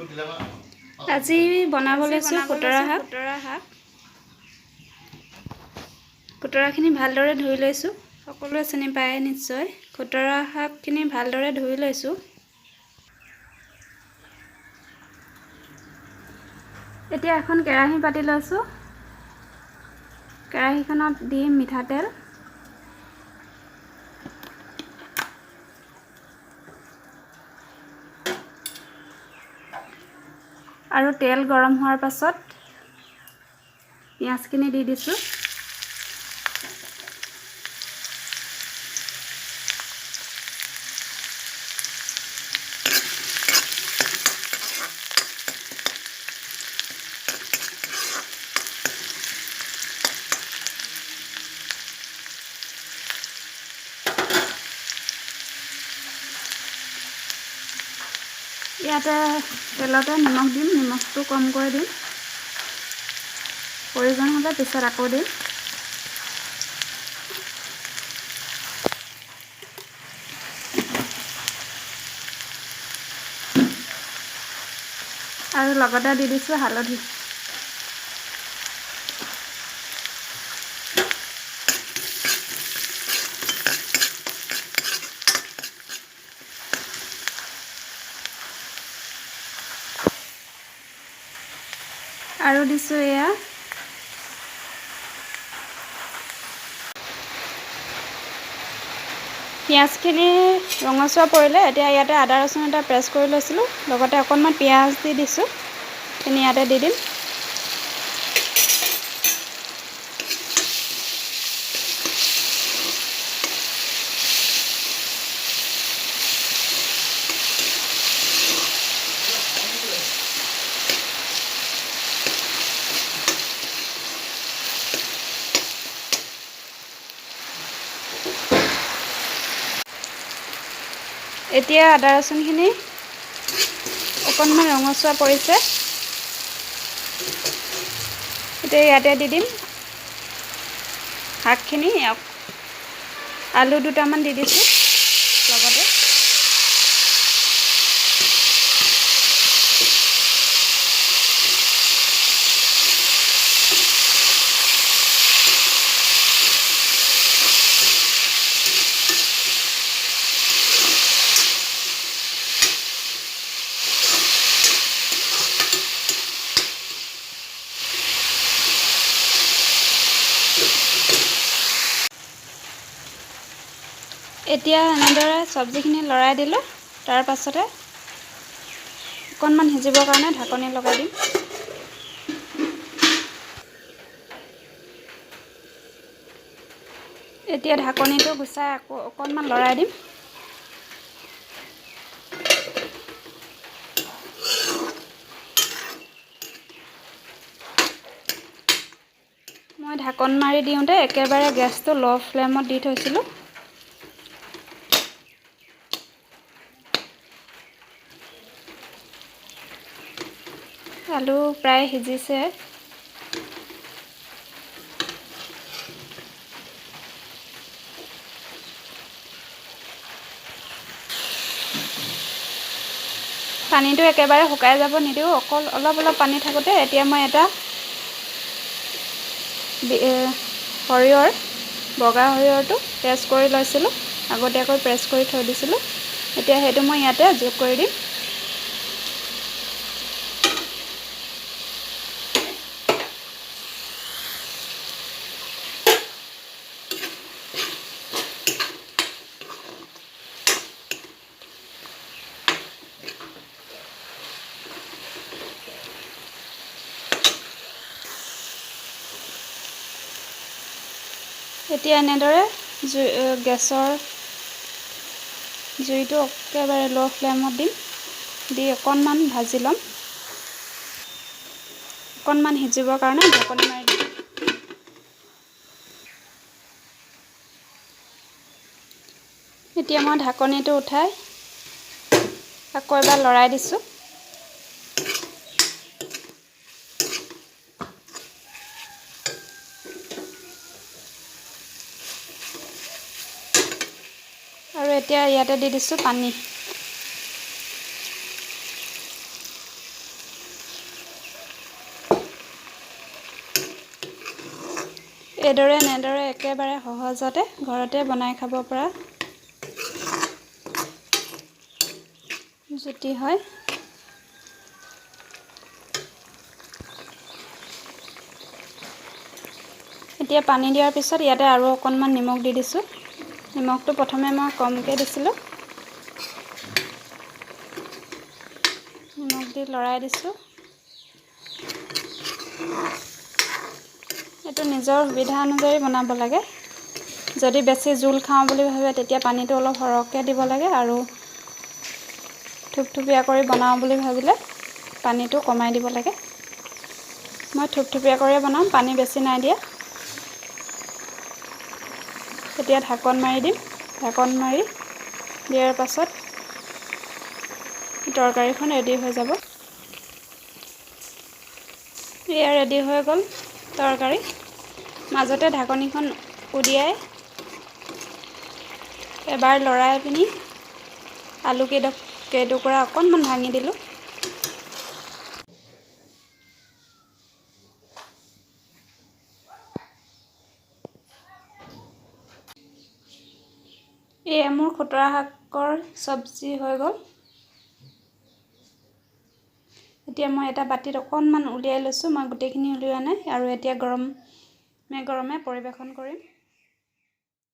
আজি বনাব লৈছো খুতৰা শাক। খুতৰাখিনি ভালদৰে ধুই লৈছো। সকলোৱে চিনি পায় নিশ্চয়। খুতৰা শাকখিনি ভালদৰে ধুই লৈছো। এতিয়া এখন কেৰাহী পাতি লৈছো। কেৰাহীখনত দিম মিঠাতেল। আৰু তেল গৰম হোৱাৰ পাছত পিঁয়াজখিনি দি দিছো। ইয়াতে তেলতে নিমখ দিম, নিমখটো কমকৈ দিম। প্ৰয়োজন হ'লে পিছত আকৌ দিম। আৰু লগতে দি দিছো হালধি। আৰু দিছো এয়া পিঁয়াজখিনি ৰঙচুৱা পৰিলে। এতিয়া ইয়াতে আদা ৰচুন এটা পেষ্ট কৰি লৈছিলোঁ। লগতে অকণমান পিঁয়াজ দি দিছোঁ। এইখিনি ইয়াতে দি দিম। এতিয়া আদা ৰচুনখিনি অকণমান ৰঙচুৱা পৰিছে। এতিয়া ইয়াতে দি দিম শাকখিনি। আলু দুটামান দি দিছোঁ লগতে। এতিয়া এনেদৰে চব্জিখিনি লৰাই দিলোঁ। তাৰ পাছতে অকণমান সিজিবৰ কাৰণে ঢাকনি লগাই দিম। এতিয়া ঢাকনিটো গুচাই আকৌ অকণমান লৰাই দিম। মই ঢাকন মাৰি দিওঁতে একেবাৰে গেছটো ল' ফ্লেমত দি থৈছিলোঁ। আলু প্ৰায় সিজিছে। পানীটো একেবাৰে শুকাই যাব নিদিওঁ, অকল অলপ পানী থাকোঁতে এতিয়া মই এটা সৰিয়হৰ বগা সৰিয়হটো প্ৰেছ কৰি লৈছিলোঁ। আগতীয়াকৈ প্ৰেছ কৰি থৈ দিছিলোঁ। এতিয়া সেইটো মই ইয়াতে যোগ কৰি দিম। এতিয়া এনেদৰে গেছৰ জুইটো একেবাৰে ল' ফ্লেমত দিম। দি অকণমান ভাজি ল'ম। অকণমান সিজিবৰ কাৰণে ঢাকনি মাৰি দিম। এতিয়া মই ঢাকনিটো উঠাই আকৌ এবাৰ লৰাই দিছোঁ। আৰু এতিয়া ইয়াতে দি দিছোঁ পানী। এইদৰে এনেদৰে একেবাৰে সহজতে ঘৰতে বনাই খাব পৰা জুতি হয়। এতিয়া পানী দিয়াৰ পিছত ইয়াতে আৰু অকণমান নিমখ দি দিছোঁ। নিমখটো প্ৰথমে মই কমকৈ দিছিলোঁ। নিমখ দি লৰাই দিছোঁ। এইটো নিজৰ সুবিধা অনুযায়ী বনাব লাগে। যদি বেছি জোল খাওঁ বুলি ভাবে তেতিয়া পানীটো অলপ সৰহকৈ দিব লাগে, আৰু থুপথুপীয়া কৰি বনাওঁ বুলি ভাবিলে পানীটো কমাই দিব লাগে। মই থুপথুপীয়া কৰিয়ে বনাম, পানী বেছি নাই দিয়া। এতিয়া ঢাকন মাৰি দিম। ঢাকন মাৰি দিয়াৰ পাছত তৰকাৰীখন ৰেডি হৈ যাব। এয়া ৰেডি হৈ গ'ল তৰকাৰী। মাজতে ঢাকনিখন উলিয়াই এবাৰ লৰাই পিনি আলু কেইটুকুৰা অকণমান ভাঙি দিলোঁ। এয়া মোৰ খুতৰা শাকৰ চব্জি হৈ গ'ল। এতিয়া মই এটা বাতিত অকণমান উলিয়াই লৈছোঁ। মই গোটেইখিনি উলিওৱা নাই, আৰু এতিয়া গৰমে গৰমে পৰিৱেশন কৰিম।